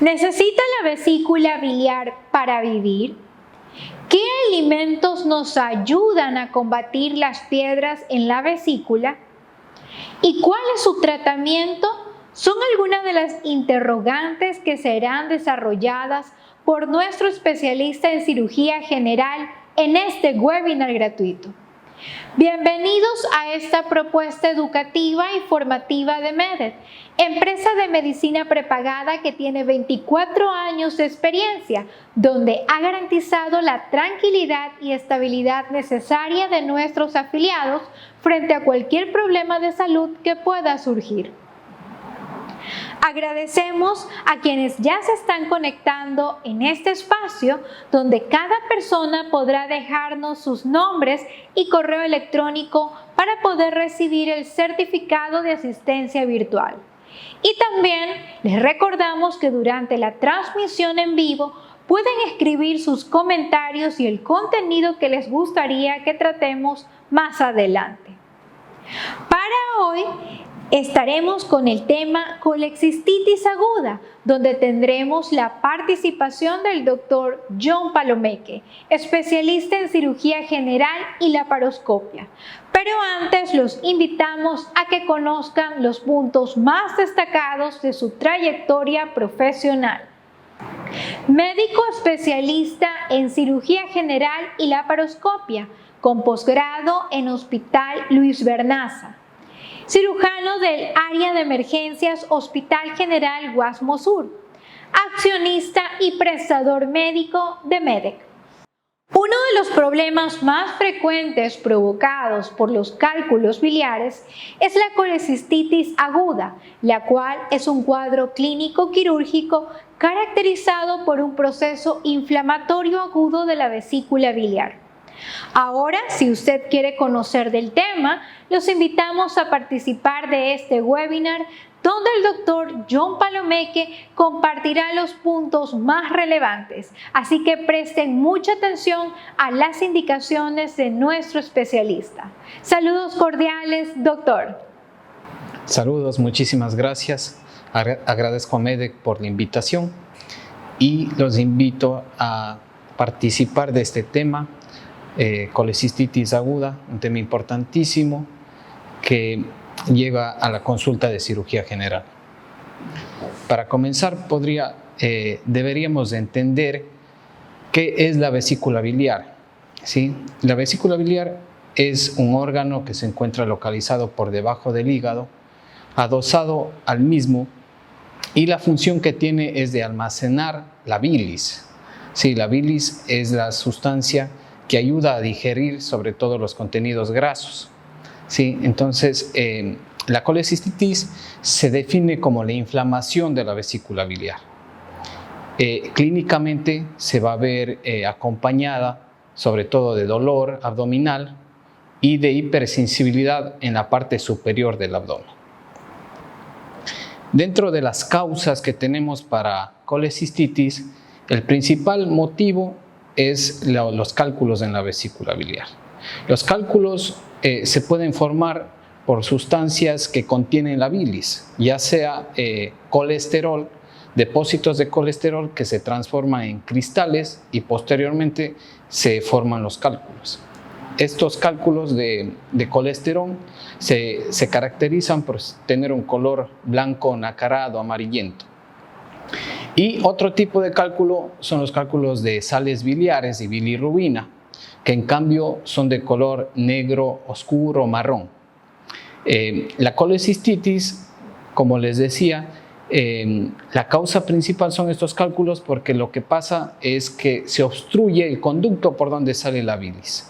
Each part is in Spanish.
¿Necesita la vesícula biliar para vivir? ¿Qué alimentos nos ayudan a combatir las piedras en la vesícula? ¿Y cuál es su tratamiento? Son algunas de las interrogantes que serán desarrolladas por nuestro especialista en cirugía general en este webinar gratuito. Bienvenidos a esta propuesta educativa y formativa de MEDET, empresa de medicina prepagada que tiene 24 años de experiencia, donde ha garantizado la tranquilidad y estabilidad necesaria de nuestros afiliados frente a cualquier problema de salud que pueda surgir. Agradecemos a quienes ya se están conectando en este espacio donde cada persona podrá dejarnos sus nombres y correo electrónico para poder recibir el certificado de asistencia virtual. Y también les recordamos que durante la transmisión en vivo pueden escribir sus comentarios y el contenido que les gustaría que tratemos más adelante. Para hoy estaremos con el tema colecistitis aguda, donde tendremos la participación del doctor John Palomeque, especialista en cirugía general y laparoscopia. Pero antes los invitamos a que conozcan los puntos más destacados de su trayectoria profesional. Médico especialista en cirugía general y laparoscopia, con posgrado en Hospital Luis Vernaza. Cirujano del área de emergencias Hospital General Guasmo Sur, accionista y prestador médico de MEDEC. Uno de los problemas más frecuentes provocados por los cálculos biliares es la colecistitis aguda, la cual es un cuadro clínico quirúrgico caracterizado por un proceso inflamatorio agudo de la vesícula biliar. Ahora, si usted quiere conocer del tema, los invitamos a participar de este webinar donde el doctor John Palomeque compartirá los puntos más relevantes. Así que presten mucha atención a las indicaciones de nuestro especialista. Saludos cordiales, doctor. Saludos, muchísimas gracias. Agradezco a MEDEC por la invitación y los invito a participar de este tema. Colecistitis aguda, un tema importantísimo que lleva a la consulta de cirugía general. Para comenzar, deberíamos entender qué es la vesícula biliar. ¿Sí? La vesícula biliar es un órgano que se encuentra localizado por debajo del hígado, adosado al mismo, y la función que tiene es de almacenar la bilis. Sí, la bilis es la sustancia que ayuda a digerir sobre todo los contenidos grasos. ¿Sí? Entonces, la colecistitis se define como la inflamación de la vesícula biliar. Clínicamente se va a ver acompañada sobre todo de dolor abdominal y de hipersensibilidad en la parte superior del abdomen. Dentro de las causas que tenemos para colecistitis, el principal motivo es los cálculos en la vesícula biliar. Los cálculos se pueden formar por sustancias que contienen la bilis, ya sea colesterol, depósitos de colesterol que se transforman en cristales y posteriormente se forman los cálculos. Estos cálculos de colesterol se caracterizan por tener un color blanco, nacarado, amarillento. Y otro tipo de cálculo son los cálculos de sales biliares y bilirrubina, que en cambio son de color negro, oscuro, marrón. La colecistitis, como les decía, la causa principal son estos cálculos porque lo que pasa es que se obstruye el conducto por donde sale la bilis.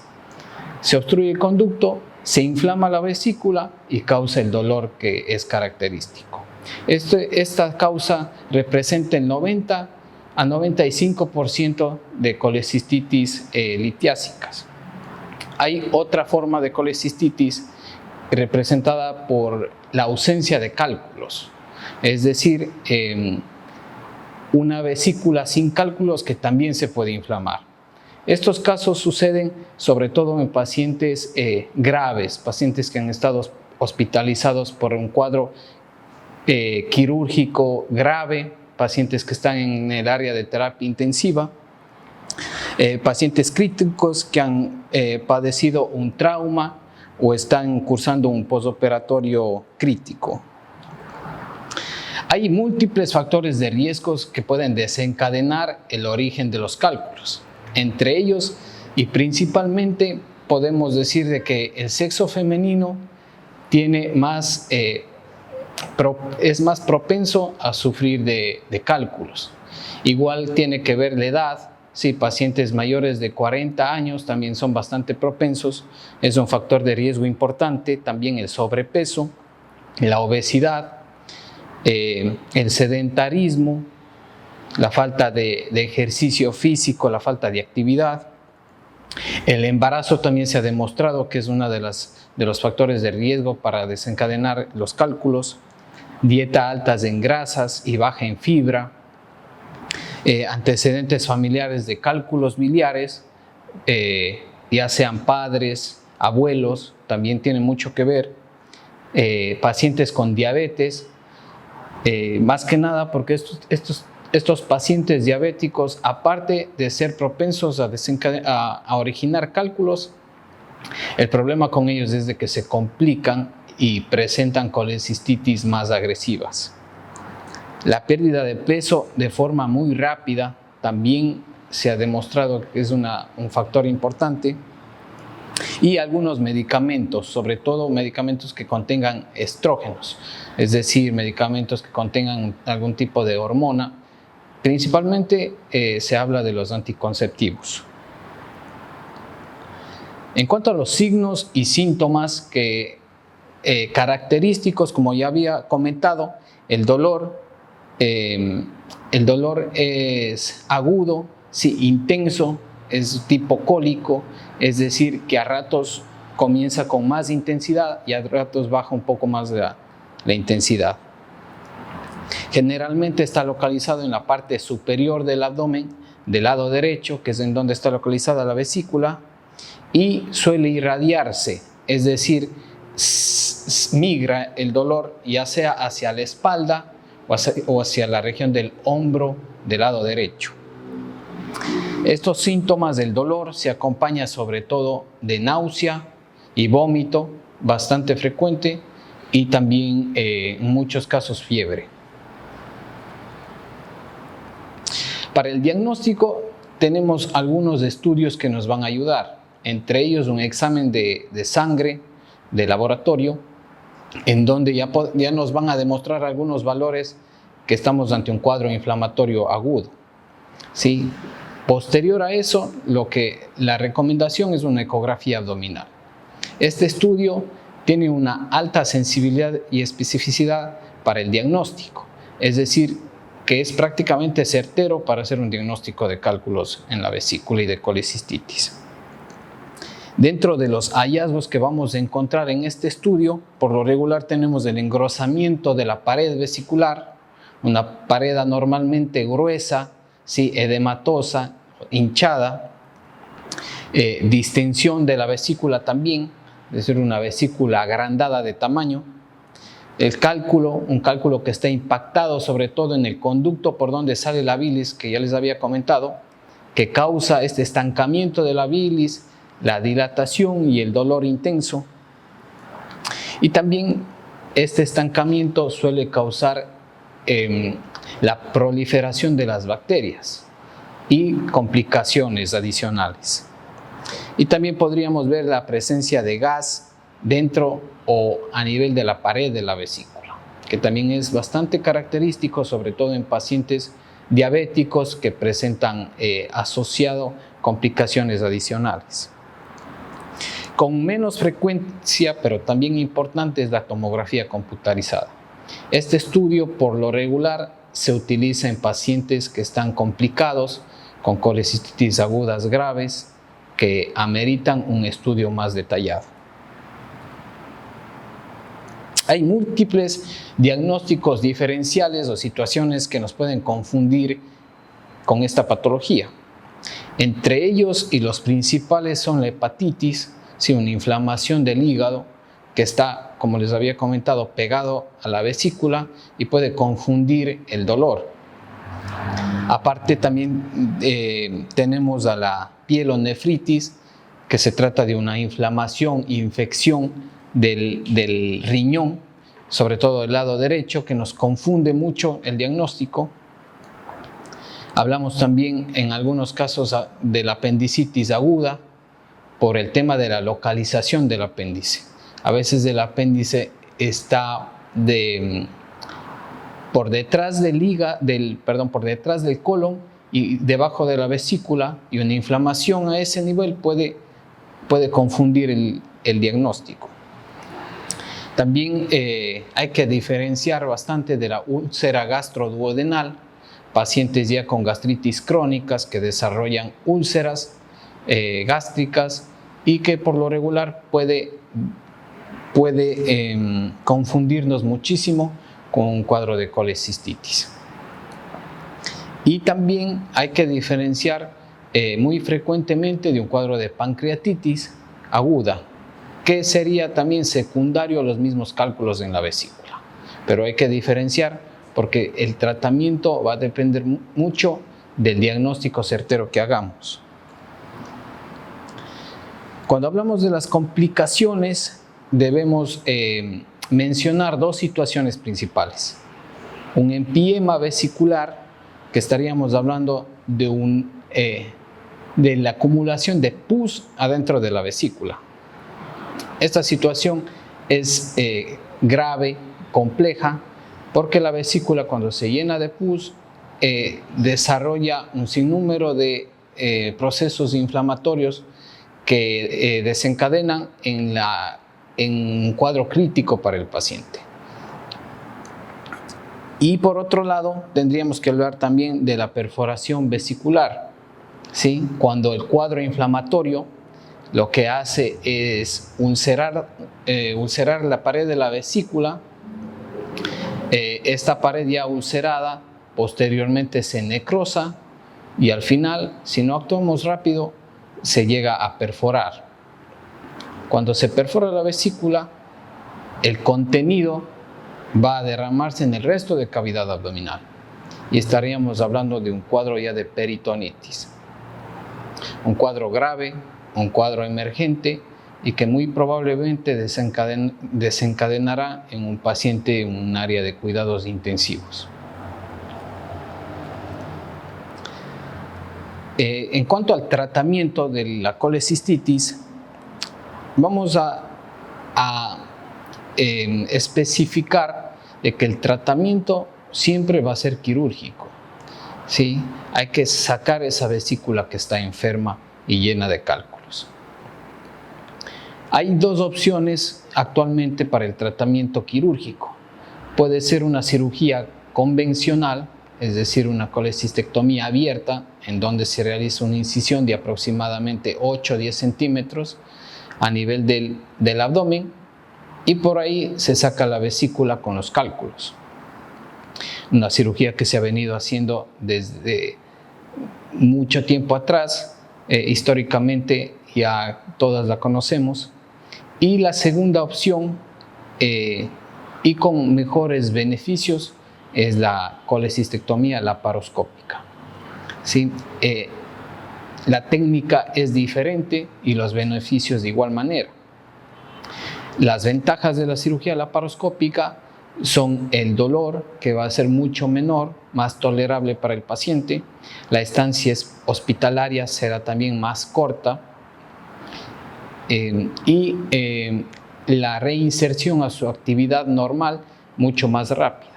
Se obstruye el conducto, se inflama la vesícula y causa el dolor que es característico. Esta causa representa el 90 a 95% de colecistitis litiásicas. Hay otra forma de colecistitis representada por la ausencia de cálculos, es decir, una vesícula sin cálculos que también se puede inflamar. Estos casos suceden sobre todo en pacientes graves, pacientes que han estado hospitalizados por un cuadro quirúrgico grave, pacientes que están en el área de terapia intensiva, pacientes críticos que han padecido un trauma o están cursando un postoperatorio crítico. Hay múltiples factores de riesgos que pueden desencadenar el origen de los cálculos. Entre ellos y principalmente podemos decir de que el sexo femenino es más propenso a sufrir de cálculos. Igual tiene que ver la edad. Sí, pacientes mayores de 40 años también son bastante propensos. Es un factor de riesgo importante. También el sobrepeso, la obesidad, el sedentarismo, la falta de ejercicio físico, la falta de actividad. El embarazo también se ha demostrado que es uno de los factores de riesgo para desencadenar los cálculos. Dieta altas en grasas y baja en fibra. Antecedentes familiares de cálculos biliares, ya sean padres, abuelos, también tienen mucho que ver. Pacientes con diabetes, más que nada porque estos pacientes diabéticos, aparte de ser propensos a originar cálculos, el problema con ellos es de que se complican y presentan colecistitis más agresivas. La pérdida de peso de forma muy rápida también se ha demostrado que es un factor importante. Y algunos medicamentos, sobre todo medicamentos que contengan estrógenos, es decir, medicamentos que contengan algún tipo de hormona. Principalmente se habla de los anticonceptivos. En cuanto a los signos y síntomas característicos, como ya había comentado, el dolor es agudo, sí, intenso, es tipo cólico, es decir, que a ratos comienza con más intensidad y a ratos baja un poco más la intensidad. Generalmente está localizado en la parte superior del abdomen, del lado derecho, que es en donde está localizada la vesícula, y suele irradiarse, es decir, migra el dolor ya sea hacia la espalda o hacia la región del hombro del lado derecho. Estos síntomas del dolor se acompañan sobre todo de náusea y vómito, bastante frecuente, y también en muchos casos fiebre. Para el diagnóstico tenemos algunos estudios que nos van a ayudar, entre ellos un examen de sangre de laboratorio, en donde ya nos van a demostrar algunos valores que estamos ante un cuadro inflamatorio agudo. ¿Sí? Posterior a eso, la recomendación es una ecografía abdominal. Este estudio tiene una alta sensibilidad y especificidad para el diagnóstico, es decir, que es prácticamente certero para hacer un diagnóstico de cálculos en la vesícula y de colecistitis. Dentro de los hallazgos que vamos a encontrar en este estudio, por lo regular tenemos el engrosamiento de la pared vesicular, una pared anormalmente gruesa, ¿sí? Edematosa, hinchada, distensión de la vesícula también, es decir, una vesícula agrandada de tamaño. Un cálculo que está impactado sobre todo en el conducto por donde sale la bilis, que ya les había comentado, que causa este estancamiento de la bilis, la dilatación y el dolor intenso. Y también este estancamiento suele causar la proliferación de las bacterias y complicaciones adicionales. Y también podríamos ver la presencia de gas dentro o a nivel de la pared de la vesícula, que también es bastante característico, sobre todo en pacientes diabéticos que presentan asociado complicaciones adicionales. Con menos frecuencia, pero también importante, es la tomografía computarizada. Este estudio, por lo regular, se utiliza en pacientes que están complicados, con colecistitis agudas graves, que ameritan un estudio más detallado. Hay múltiples diagnósticos diferenciales o situaciones que nos pueden confundir con esta patología. Entre ellos y los principales son la hepatitis, sí, una inflamación del hígado que está, como les había comentado, pegado a la vesícula y puede confundir el dolor. Aparte también tenemos a la pielonefritis, que se trata de una inflamación, infección del riñón, sobre todo del lado derecho, que nos confunde mucho el diagnóstico. Hablamos también en algunos casos de la apendicitis aguda por el tema de la localización del apéndice. A veces el apéndice está por detrás por detrás del colon y debajo de la vesícula, y una inflamación a ese nivel puede confundir el diagnóstico. También hay que diferenciar bastante de la úlcera gastroduodenal, pacientes ya con gastritis crónicas que desarrollan úlceras gástricas y que por lo regular puede confundirnos muchísimo con un cuadro de colecistitis. Y también hay que diferenciar muy frecuentemente de un cuadro de pancreatitis aguda, que sería también secundario a los mismos cálculos en la vesícula. Pero hay que diferenciar porque el tratamiento va a depender mucho del diagnóstico certero que hagamos. Cuando hablamos de las complicaciones, debemos mencionar dos situaciones principales. Un empiema vesicular, que estaríamos hablando de la acumulación de pus adentro de la vesícula. Esta situación es grave, compleja, porque la vesícula, cuando se llena de pus, desarrolla un sinnúmero de procesos inflamatorios que desencadenan en un cuadro crítico para el paciente. Y por otro lado, tendríamos que hablar también de la perforación vesicular, ¿sí? Cuando el cuadro inflamatorio lo que hace es ulcerar la pared de la vesícula. Esta pared ya ulcerada posteriormente se necrosa y al final, si no actuamos rápido, se llega a perforar. Cuando se perfora la vesícula, el contenido va a derramarse en el resto de cavidad abdominal y estaríamos hablando de un cuadro ya de peritonitis. Un cuadro grave, un cuadro emergente y que muy probablemente desencadenará en un paciente en un área de cuidados intensivos. En cuanto al tratamiento de la colecistitis, vamos a especificar de que el tratamiento siempre va a ser quirúrgico, ¿sí? Hay que sacar esa vesícula que está enferma y llena de cálculos. Hay dos opciones actualmente para el tratamiento quirúrgico. Puede ser una cirugía convencional, es decir, una colecistectomía abierta, en donde se realiza una incisión de aproximadamente 8 o 10 centímetros a nivel del abdomen y por ahí se saca la vesícula con los cálculos. Una cirugía que se ha venido haciendo desde mucho tiempo atrás, históricamente ya todas la conocemos. Y la segunda opción, y con mejores beneficios, es la colecistectomía laparoscópica. ¿Sí? La técnica es diferente y los beneficios de igual manera. Las ventajas de la cirugía laparoscópica son el dolor, que va a ser mucho menor, más tolerable para el paciente. La estancia hospitalaria será también más corta. Y la reinserción a su actividad normal mucho más rápida.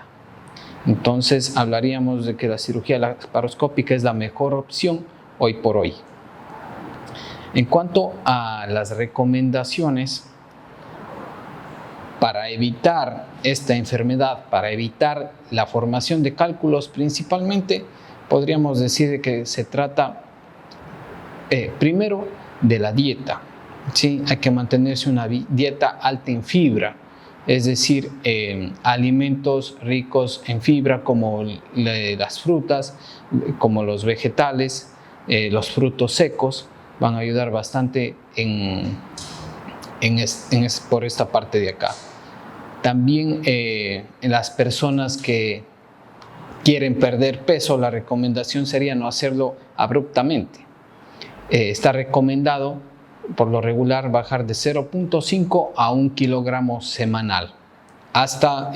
Entonces hablaríamos de que la cirugía laparoscópica es la mejor opción hoy por hoy. En cuanto a las recomendaciones para evitar esta enfermedad, para evitar la formación de cálculos, principalmente podríamos decir que se trata primero de la dieta. ¿Sí? Hay que mantenerse una dieta alta en fibra, es decir, alimentos ricos en fibra como las frutas, como los vegetales, los frutos secos van a ayudar bastante por esta parte de acá. También en las personas que quieren perder peso, la recomendación sería no hacerlo abruptamente. Está recomendado por lo regular bajar de 0.5 a 1 kilogramo semanal hasta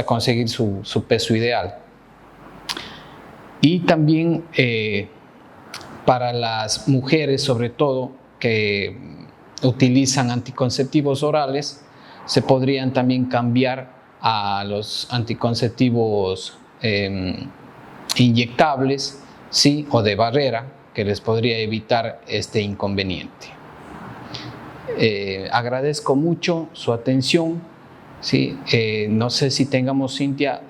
conseguir su peso ideal. Y también para las mujeres, sobre todo, que utilizan anticonceptivos orales, se podrían también cambiar a los anticonceptivos inyectables, ¿sí? O de barrera, que les podría evitar este inconveniente. Agradezco mucho su atención. ¿Sí? No sé si tengamos, Cintia,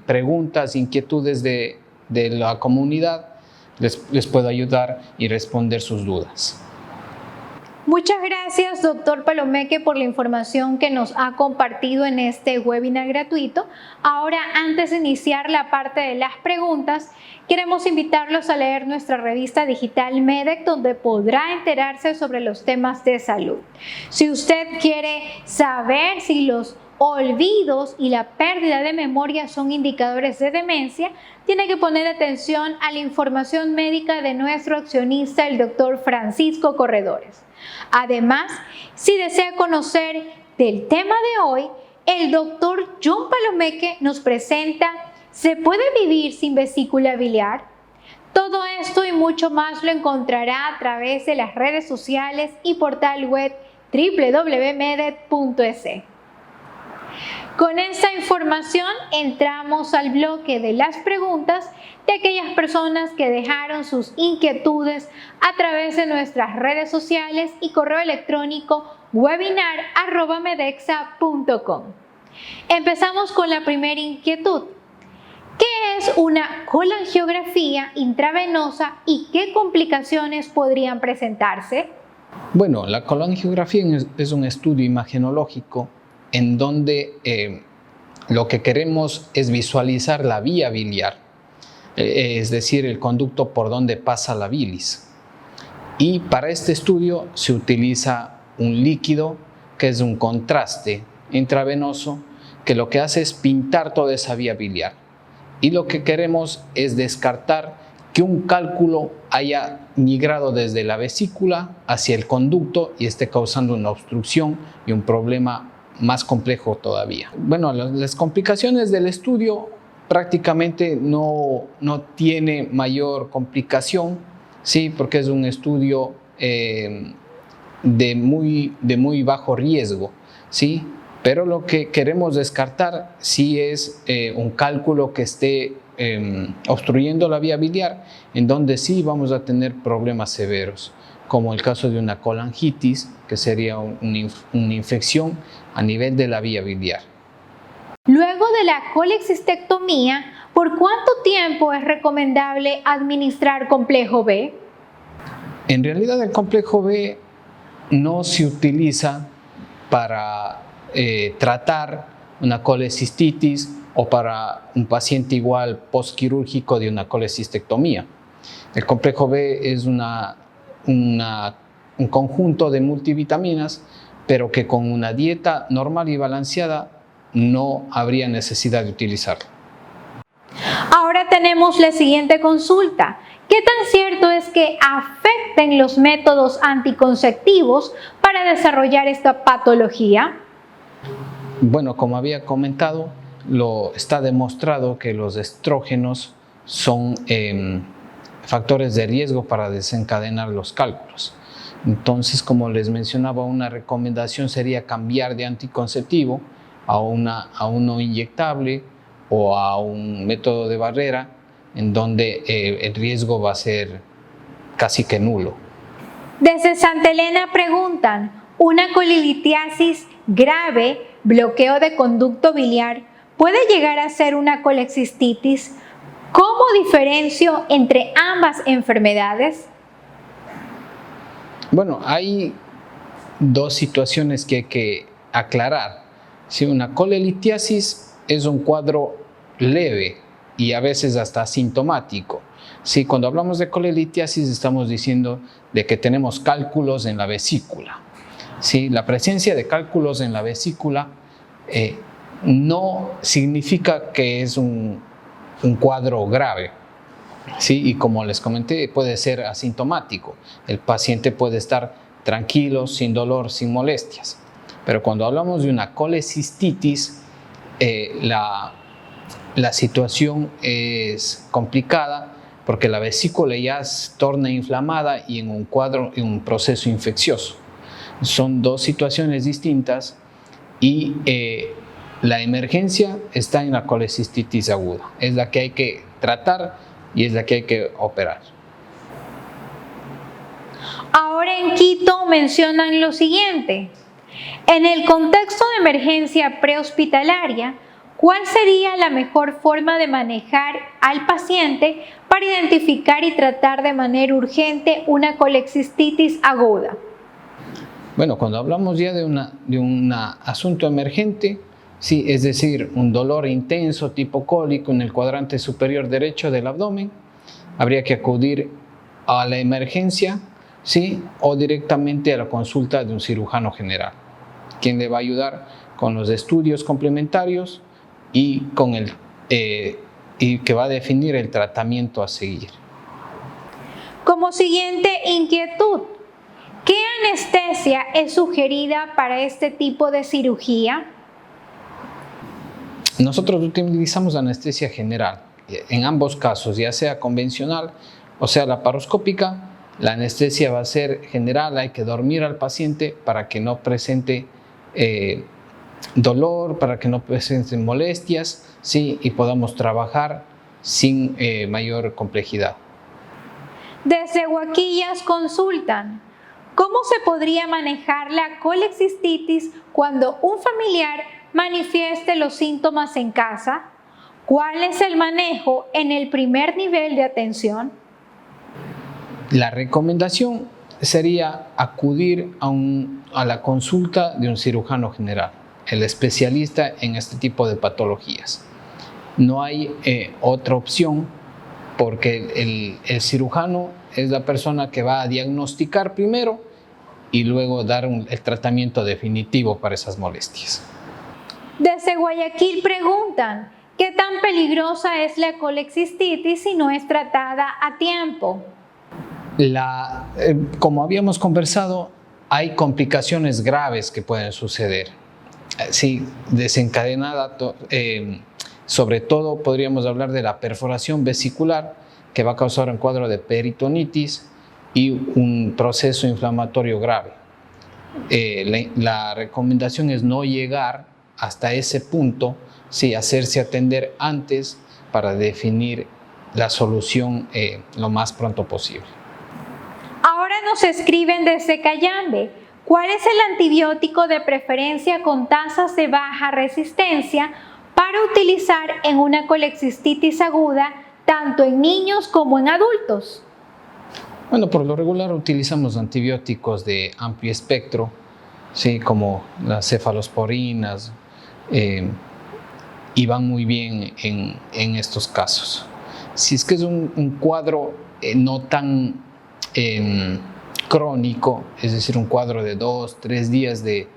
preguntas, inquietudes de la comunidad, les puedo ayudar y responder sus dudas. Muchas gracias, doctor Palomeque, por la información que nos ha compartido en este webinar gratuito. Ahora, antes de iniciar la parte de las preguntas, queremos invitarlos a leer nuestra revista digital MEDEC, donde podrá enterarse sobre los temas de salud. Si usted quiere saber si los olvidos y la pérdida de memoria son indicadores de demencia, tiene que poner atención a la información médica de nuestro accionista, el doctor Francisco Corredores. Además, si desea conocer del tema de hoy, el doctor John Palomeque nos presenta ¿Se puede vivir sin vesícula biliar? Todo esto y mucho más lo encontrará a través de las redes sociales y portal web www.meded.es. Con esta información entramos al bloque de las preguntas de aquellas personas que dejaron sus inquietudes a través de nuestras redes sociales y correo electrónico webinar@medexa.com. Empezamos con la primera inquietud. ¿Qué es una colangiografía intravenosa y qué complicaciones podrían presentarse? Bueno, la colangiografía es un estudio imagenológico en donde lo que queremos es visualizar la vía biliar, es decir, el conducto por donde pasa la bilis. Y para este estudio se utiliza un líquido que es un contraste intravenoso que lo que hace es pintar toda esa vía biliar. Y lo que queremos es descartar que un cálculo haya migrado desde la vesícula hacia el conducto y esté causando una obstrucción y un problema más complejo todavía. Bueno, las complicaciones del estudio prácticamente no tiene mayor complicación, sí, porque es un estudio de muy bajo riesgo, sí, pero lo que queremos descartar sí es un cálculo que esté obstruyendo la vía biliar, en donde sí vamos a tener problemas severos, como el caso de una colangitis, que sería una infección a nivel de la vía biliar. Luego de la colecistectomía, ¿por cuánto tiempo es recomendable administrar complejo B? En realidad el complejo B no se utiliza para tratar una colecistitis o para un paciente igual postquirúrgico de una colecistectomía. El complejo B es un conjunto de multivitaminas, pero que con una dieta normal y balanceada no habría necesidad de utilizarlo. Ahora tenemos la siguiente consulta. ¿Qué tan cierto es que afecten los métodos anticonceptivos para desarrollar esta patología? Bueno, como había comentado, está demostrado que los estrógenos son factores de riesgo para desencadenar los cálculos. Entonces, como les mencionaba, una recomendación sería cambiar de anticonceptivo a uno inyectable o a un método de barrera en donde el riesgo va a ser casi que nulo. Desde Santa Elena preguntan, ¿una colelitiasis grave, bloqueo de conducto biliar, puede llegar a ser una colexistitis? ¿Cómo diferencio entre ambas enfermedades? Bueno, hay dos situaciones que hay que aclarar. Si una colelitiasis es un cuadro leve y a veces hasta asintomático. Sí, cuando hablamos de colelitiasis estamos diciendo de que tenemos cálculos en la vesícula. Sí, la presencia de cálculos en la vesícula no significa que es un un cuadro grave. Sí, y como les comenté, puede ser asintomático. El paciente puede estar tranquilo, sin dolor, sin molestias. Pero cuando hablamos de una colecistitis, la situación es complicada porque la vesícula ya se torna inflamada y en un proceso infeccioso. Son dos situaciones distintas y la emergencia está en la colecistitis aguda. Es la que hay que tratar y es la que hay que operar. Ahora en Quito mencionan lo siguiente. En el contexto de emergencia prehospitalaria, ¿cuál sería la mejor forma de manejar al paciente para identificar y tratar de manera urgente una colecistitis aguda? Bueno, cuando hablamos ya de un asunto emergente, sí, es decir, un dolor intenso tipo cólico en el cuadrante superior derecho del abdomen, habría que acudir a la emergencia, sí, o directamente a la consulta de un cirujano general, quien le va a ayudar con los estudios complementarios y que va a definir el tratamiento a seguir. Como siguiente inquietud, ¿qué anestesia es sugerida para este tipo de cirugía? Nosotros utilizamos anestesia general. En ambos casos, ya sea convencional o sea laparoscópica, la anestesia va a ser general. Hay que dormir al paciente para que no presente dolor, para que no presente molestias, ¿sí? Y podamos trabajar sin mayor complejidad. Desde Huaquillas consultan, ¿cómo se podría manejar la colecistitis cuando un familiar manifieste los síntomas en casa? ¿Cuál es el manejo en el primer nivel de atención? La recomendación sería acudir a la consulta de un cirujano general, el especialista en este tipo de patologías. No hay otra opción porque el cirujano es la persona que va a diagnosticar primero y luego dar el tratamiento definitivo para esas molestias. Desde Guayaquil preguntan, ¿qué tan peligrosa es la colecistitis si no es tratada a tiempo? Como habíamos conversado, hay complicaciones graves que pueden suceder. Sí, desencadenada, sobre todo podríamos hablar de la perforación vesicular, que va a causar un cuadro de peritonitis y un proceso inflamatorio grave. La recomendación es no llegar hasta ese punto, sí, hacerse atender antes para definir la solución lo más pronto posible. Ahora nos escriben desde Cayambe, ¿cuál es el antibiótico de preferencia con tasas de baja resistencia para utilizar en una colecistitis aguda, tanto en niños como en adultos? Bueno, por lo regular utilizamos antibióticos de amplio espectro, sí, como las cefalosporinas, y van muy bien en estos casos. Si es que es un cuadro no tan crónico, es decir, un cuadro de 2-3 días de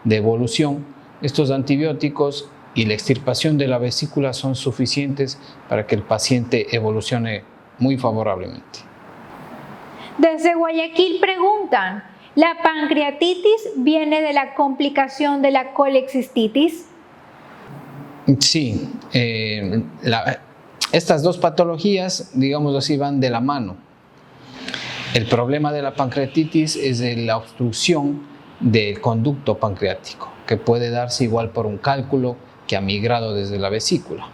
evolución, estos antibióticos y la extirpación de la vesícula son suficientes para que el paciente evolucione muy favorablemente. Desde Guayaquil preguntan, ¿la pancreatitis viene de la complicación de la colecistitis? Sí, estas dos patologías, digamos así, van de la mano. El problema de la pancreatitis es de la obstrucción del conducto pancreático, que puede darse igual por un cálculo que ha migrado desde la vesícula.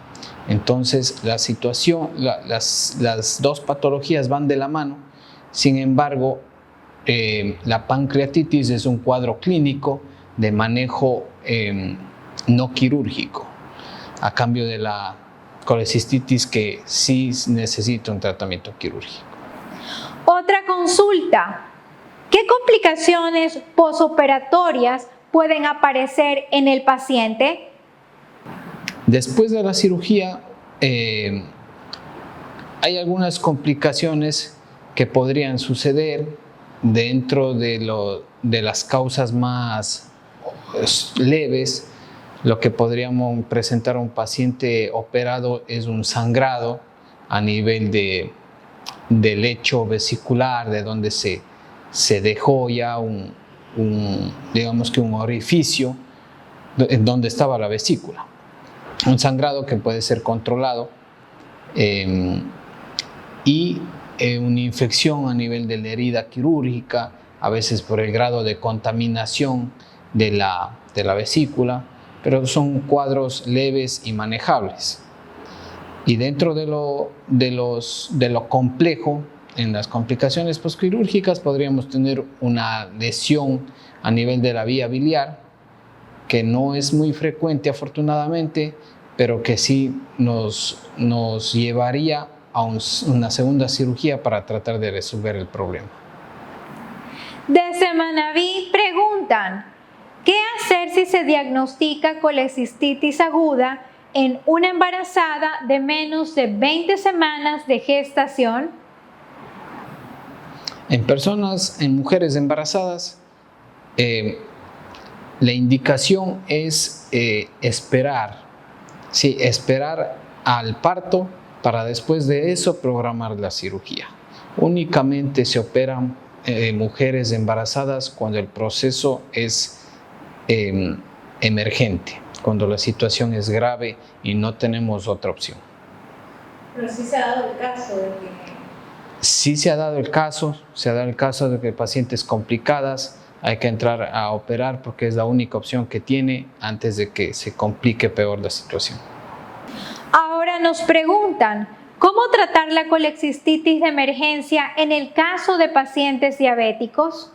Entonces, las dos patologías van de la mano. Sin embargo, la pancreatitis es un cuadro clínico de manejo no quirúrgico, a cambio de la colecistitis que sí necesita un tratamiento quirúrgico. Otra consulta, ¿qué complicaciones posoperatorias pueden aparecer en el paciente? Después de la cirugía, hay algunas complicaciones que podrían suceder dentro de las causas más leves. Lo que podríamos presentar a un paciente operado es un sangrado a nivel del lecho vesicular, de donde se dejó ya digamos que un orificio en donde estaba la vesícula. Un sangrado que puede ser controlado y una infección a nivel de la herida quirúrgica, a veces por el grado de contaminación de la vesícula, pero son cuadros leves y manejables. Y dentro de lo complejo, en las complicaciones postquirúrgicas podríamos tener una lesión a nivel de la vía biliar, que no es muy frecuente afortunadamente, pero que sí nos llevaría a una segunda cirugía para tratar de resolver el problema. Desde Manabí preguntan, ¿qué hacer si se diagnostica colecistitis aguda en una embarazada de menos de 20 semanas de gestación? En mujeres embarazadas, la indicación es esperar al parto para después de eso programar la cirugía. Únicamente se operan mujeres embarazadas cuando el proceso es emergente, cuando la situación es grave y no tenemos otra opción. Pero sí se ha dado el caso de que... Sí se ha dado el caso de que pacientes complicadas hay que entrar a operar porque es la única opción que tiene antes de que se complique peor la situación. Ahora nos preguntan, ¿cómo tratar la colecistitis de emergencia en el caso de pacientes diabéticos?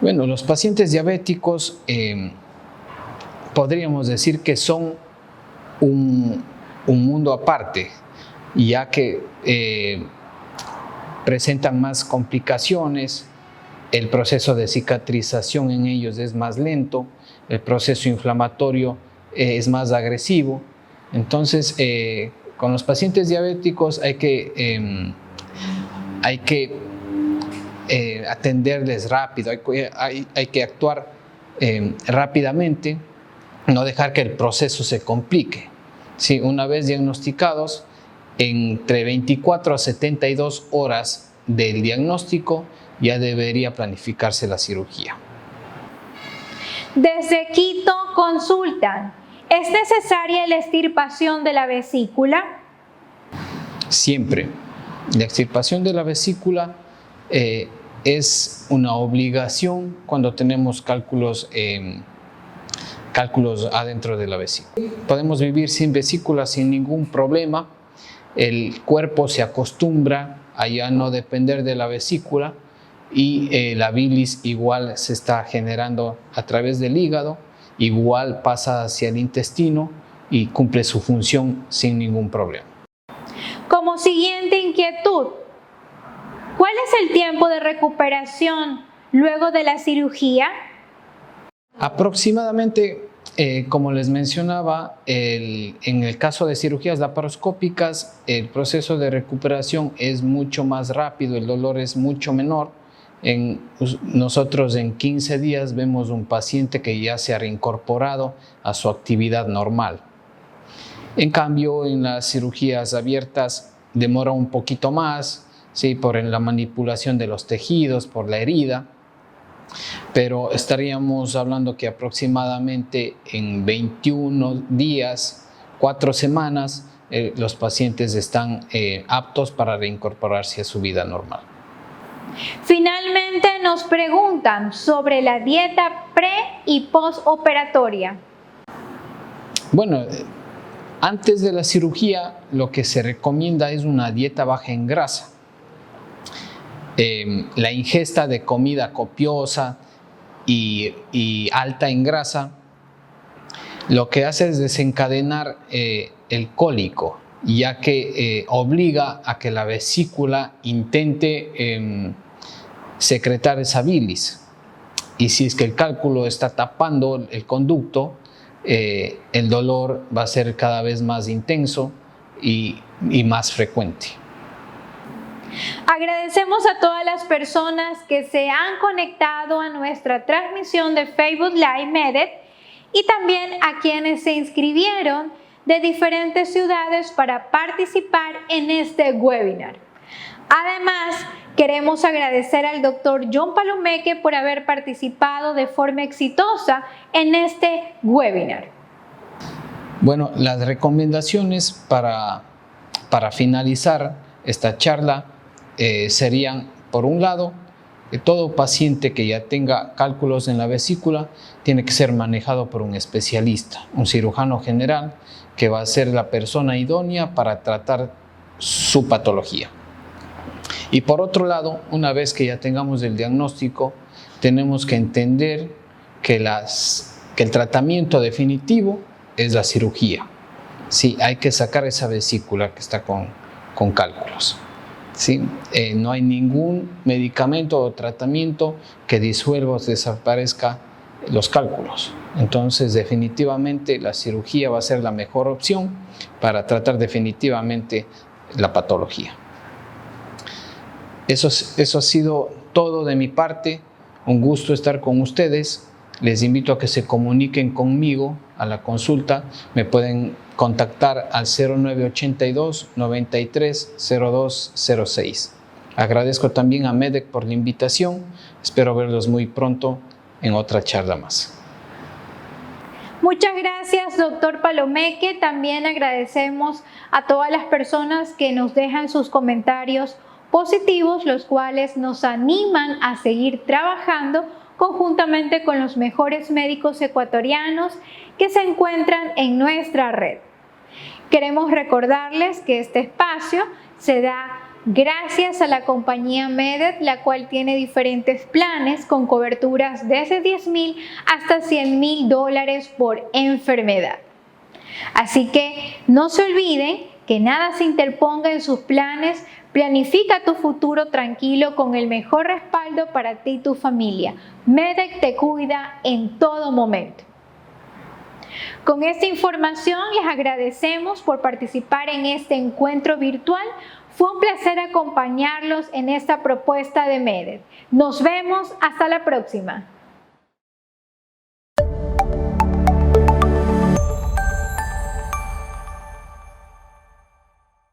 Bueno, los pacientes diabéticos podríamos decir que son un mundo aparte, ya que presentan más complicaciones, el proceso de cicatrización en ellos es más lento, el proceso inflamatorio es más agresivo. Entonces, con los pacientes diabéticos hay que atenderles rápido, hay que actuar rápidamente, no dejar que el proceso se complique. Sí, una vez diagnosticados, entre 24 a 72 horas del diagnóstico ya debería planificarse la cirugía. Desde Quito consultan, ¿es necesaria la extirpación de la vesícula? Siempre. La extirpación de la vesícula es una obligación cuando tenemos cálculos adentro de la vesícula. Podemos vivir sin vesícula sin ningún problema. El cuerpo se acostumbra a ya no depender de la vesícula y la bilis igual se está generando a través del hígado, igual pasa hacia el intestino y cumple su función sin ningún problema. Como siguiente inquietud, ¿cuál es el tiempo de recuperación luego de la cirugía? Aproximadamente, como les mencionaba, en el caso de cirugías laparoscópicas, el proceso de recuperación es mucho más rápido, el dolor es mucho menor. Nosotros en 15 días vemos un paciente que ya se ha reincorporado a su actividad normal. En cambio, en las cirugías abiertas demora un poquito más, ¿sí? Por la manipulación de los tejidos, por la herida, pero estaríamos hablando que aproximadamente en 21 días, 4 semanas, los pacientes están aptos para reincorporarse a su vida normal. Finalmente nos preguntan sobre la dieta pre- y postoperatoria. Bueno, antes de la cirugía lo que se recomienda es una dieta baja en grasa. La ingesta de comida copiosa y alta en grasa lo que hace es desencadenar el cólico, ya que obliga a que la vesícula intente secretar esa bilis. Y si es que el cálculo está tapando el conducto, el dolor va a ser cada vez más intenso y más frecuente. Agradecemos a todas las personas que se han conectado a nuestra transmisión de Facebook Live Medet y también a quienes se inscribieron de diferentes ciudades para participar en este webinar. Además, queremos agradecer al Dr. John Palomeque por haber participado de forma exitosa en este webinar. Bueno, las recomendaciones para finalizar esta charla serían, por un lado, que todo paciente que ya tenga cálculos en la vesícula tiene que ser manejado por un especialista, un cirujano general, que va a ser la persona idónea para tratar su patología. Y por otro lado, una vez que ya tengamos el diagnóstico, tenemos que entender que el tratamiento definitivo es la cirugía. Sí, hay que sacar esa vesícula que está con cálculos. ¿Sí? No hay ningún medicamento o tratamiento que disuelva o desaparezca los cálculos. Entonces, definitivamente la cirugía va a ser la mejor opción para tratar definitivamente la patología. Eso ha sido todo de mi parte. Un gusto estar con ustedes. Les invito a que se comuniquen conmigo a la consulta. Me pueden contactar al 0982 93 0206. Agradezco también a MEDEC por la invitación. Espero verlos muy pronto en otra charla más. Muchas gracias, doctor Palomeque. También agradecemos a todas las personas que nos dejan sus comentarios positivos, los cuales nos animan a seguir trabajando conjuntamente con los mejores médicos ecuatorianos que se encuentran en nuestra red. Queremos recordarles que este espacio se da gracias a la compañía MEDED, la cual tiene diferentes planes con coberturas desde $10,000 hasta $100,000 por enfermedad. Así que no se olviden que nada se interponga en sus planes. Planifica tu futuro tranquilo con el mejor respaldo para ti y tu familia. MEDEC te cuida en todo momento. Con esta información les agradecemos por participar en este encuentro virtual. Fue un placer acompañarlos en esta propuesta de MEDEC. Nos vemos hasta la próxima.